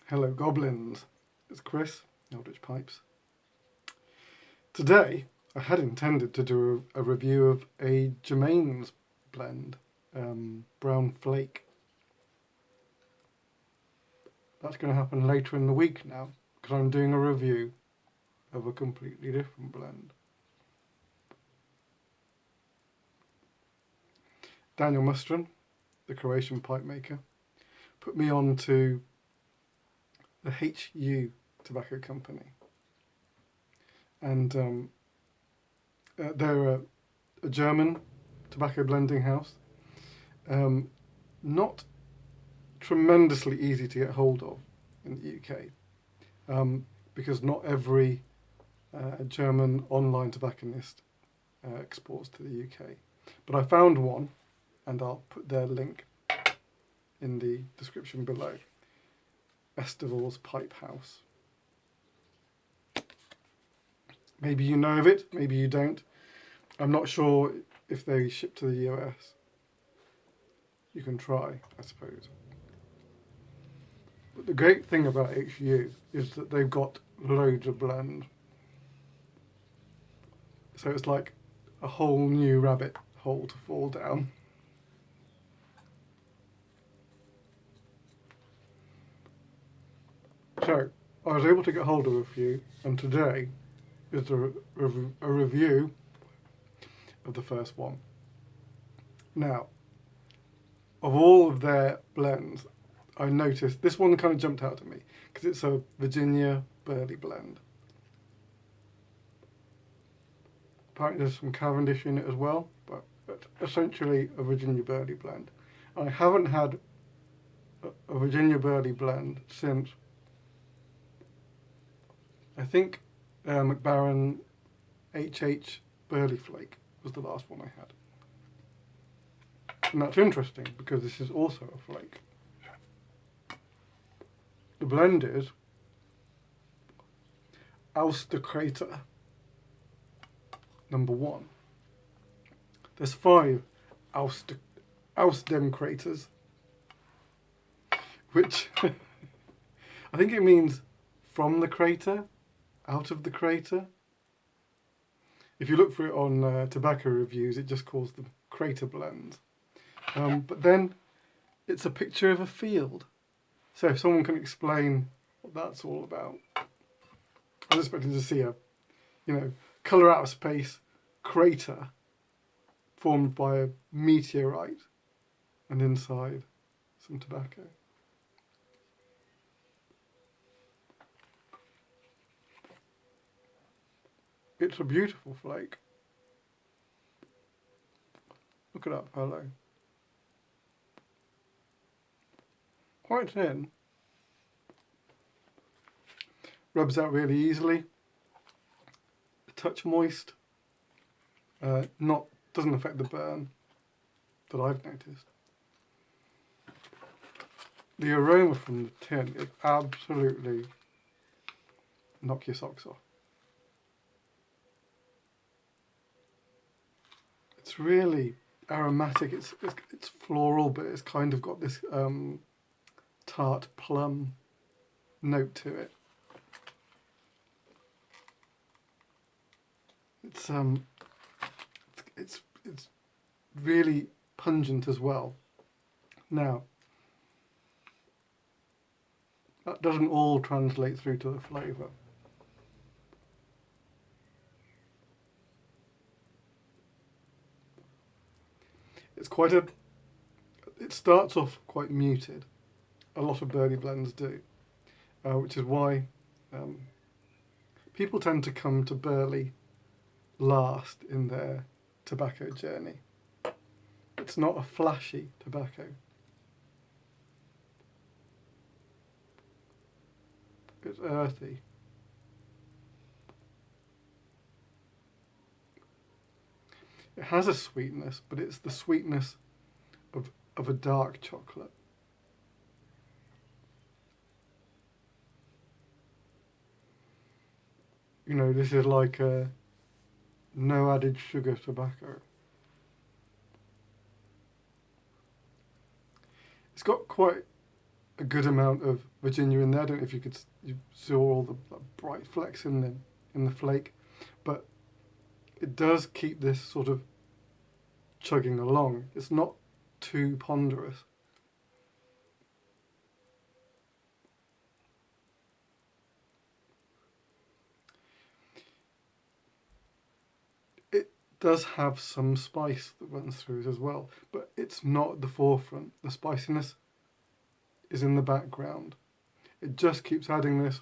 Hello goblins, it's Chris, Eldritch Pipes. Today I had intended to do a review of a Germain's blend, Brown Flake. That's going to happen later in the week now, because I'm doing a review of a completely different blend. Daniel Mustron, the Croatian pipe maker, put me on to the HU Tobacco Company, and they're a German tobacco blending house, not tremendously easy to get hold of in the UK, because not every German online tobacconist exports to the UK. But I found one, and I'll put their link in the description below. Estervals Pipe House. Maybe you know of it, maybe you don't. I'm not sure if they ship to the US. You can try, I suppose. But the great thing about HU is that they've got loads of blend. So it's like a whole new rabbit hole to fall down. So I was able to get hold of a few, and today is a review of the first one. Now, of all of their blends, I noticed this one kind of jumped out at me because it's a Virginia Burley blend. Apparently there's some Cavendish in it as well, but essentially a Virginia Burley blend. I haven't had a Virginia Burley blend since, I think, McBaron HH Burley Flake was the last one I had. And that's interesting because this is also a flake. The blend is Aus Dem Krater #1. There's 5 Aus Dem Kraters, which I think it means from the crater, out of the crater. If you look for it on tobacco reviews, it just calls them crater blends. But then it's a picture of a field. So if someone can explain what that's all about. I was expecting to see a, colour out of space crater formed by a meteorite and inside some tobacco. It's a beautiful flake. Look it up, hello. Quite thin. Rubs out really easily. A touch moist. Doesn't affect the burn that I've noticed. The aroma from the tin is absolutely knock your socks off. It's really aromatic. It's floral, but it's kind of got this tart plum note to it. It's really pungent as well. Now, that doesn't all translate through to the flavour. It starts off quite muted. A lot of Burley blends do, which is why people tend to come to Burley last in their tobacco journey. It's not a flashy tobacco. It's earthy. It has a sweetness, but it's the sweetness of a dark chocolate. This is like a no added sugar tobacco. It's got quite a good amount of Virginia in there. I don't know if you saw all the bright flecks in the flake, but it does keep this sort of chugging along. It's not too ponderous. It does have some spice that runs through it as well, but it's not at the forefront. The spiciness is in the background. It just keeps adding this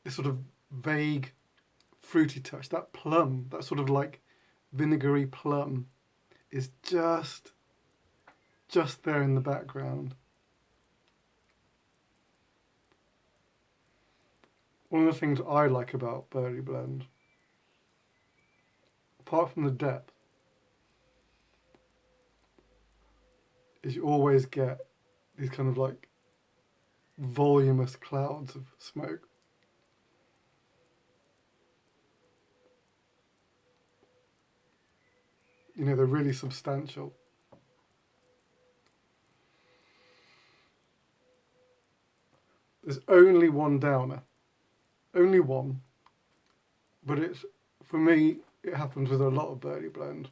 sort of vague fruity touch. That plum, that sort of like vinegary plum, is just there in the background. One of the things I like about Birdie Blend, apart from the depth, is you always get these kind of like voluminous clouds of smoke. You know, they're really substantial. There's only one downer. Only one. But it's, for me, it happens with a lot of Birdie Blend.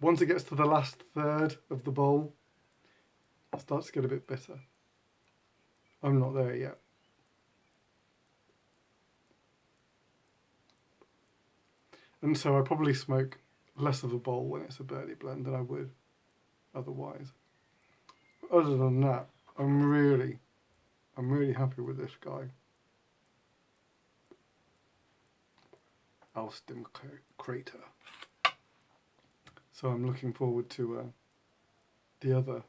Once it gets to the last third of the bowl, it starts to get a bit bitter. I'm not there yet. And so I probably smoke less of a bowl when it's a Birdie Blend than I would otherwise. Other than that, I'm really happy with this guy. Aus Dem Krater. So I'm looking forward to the other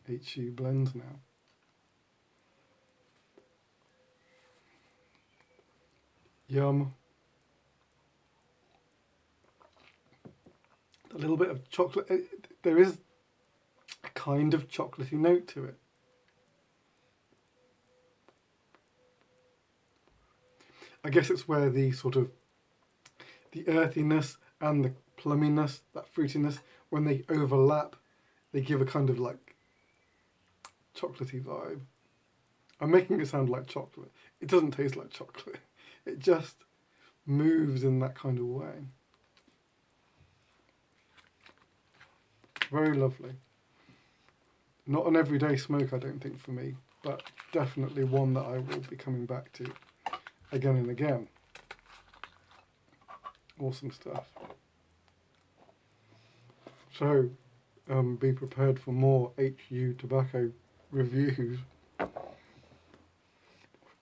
HU blends now. Yum. A little bit of chocolate. There is a kind of chocolatey note to it. I guess it's where the sort of the earthiness and the plumminess, that fruitiness, when they overlap, they give a kind of like chocolatey vibe. I'm making it sound like chocolate. It doesn't taste like chocolate. It just moves in that kind of way. Very lovely. Not an everyday smoke, I don't think, for me, but definitely one that I will be coming back to again and again. Awesome stuff. So, be prepared for more HU tobacco reviews.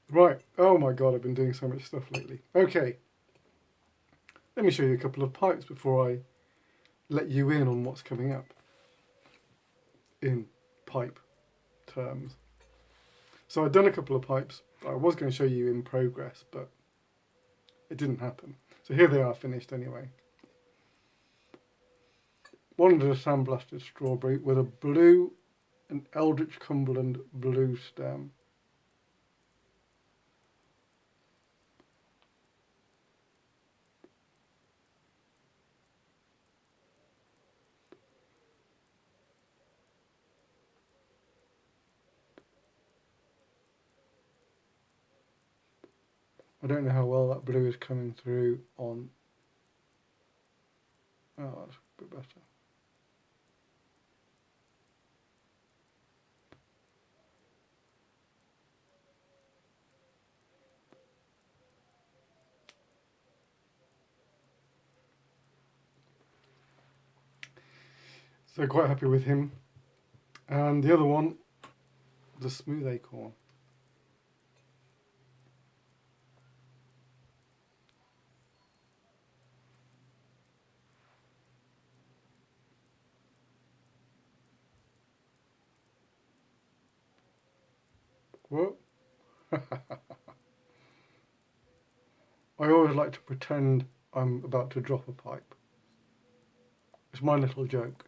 Right, oh my god, I've been doing so much stuff lately. Okay, let me show you a couple of pipes before I let you in on what's coming up in pipe terms. So I've done a couple of pipes I was going to show you in progress, but it didn't happen. So here they are finished anyway. One is a sandblasted strawberry with a blue, an Eldritch Cumberland blue stem. I don't know how well that blue is coming through on... Oh, that's a bit better. So quite happy with him. And the other one, the smooth acorn. Whoa. I always like to pretend I'm about to drop a pipe. It's my little joke.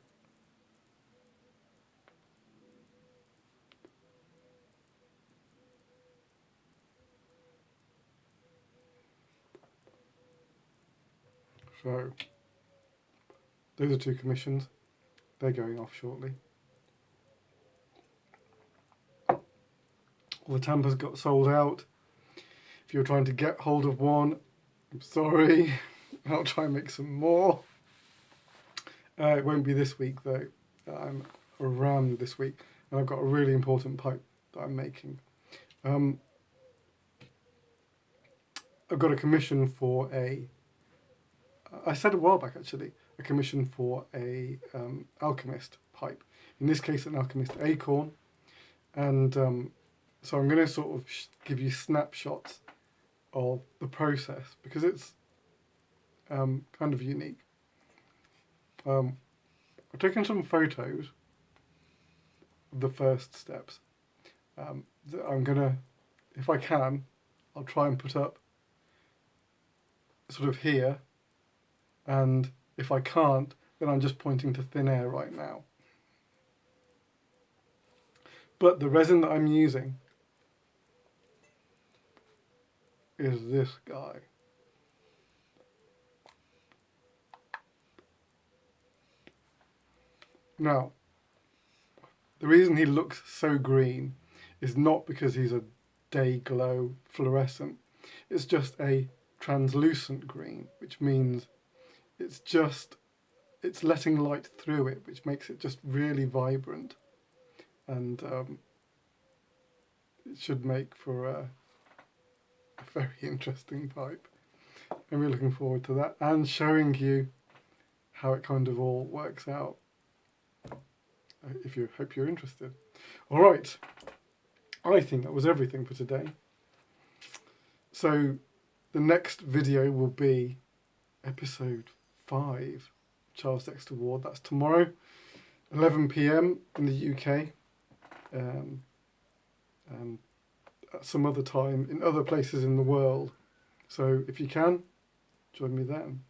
Those are 2 commissions. They're going off shortly. All the tampers got sold out. If you're trying to get hold of one, I'm sorry. I'll try and make some more. It won't be this week though. I'm around this week, and I've got a really important pipe that I'm making. I've got a commission for I said a while back actually, a commission for a alchemist pipe. In this case, an alchemist acorn, and so I'm going to sort of give you snapshots of the process because it's kind of unique. I've taken some photos of the first steps. That I'm gonna, if I can, I'll try and put up sort of here, and if I can't, then I'm just pointing to thin air right now. But the resin that I'm using is this guy. Now, the reason he looks so green is not because he's a day glow fluorescent. It's just a translucent green, which means it's letting light through it, which makes it just really vibrant, and it should make for a very interesting pipe. I'm really looking forward to that and showing you how it kind of all works out. Hope you're interested. All right, I think that was everything for today. So the next video will be episode 5, Charles Dexter Ward. That's tomorrow, 11 p.m. in the UK, and at some other time in other places in the world. So if you can, join me then.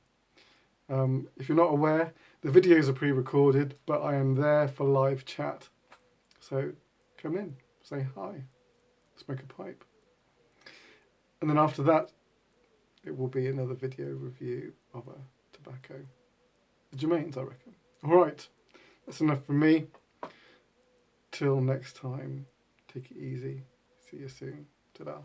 If you're not aware, the videos are pre-recorded, but I am there for live chat. So come in, say hi, smoke a pipe. And then after that, it will be another video review of a tobacco. The Germains, I reckon. All right, that's enough from me. Till next time, take it easy. See you soon. Ta-da.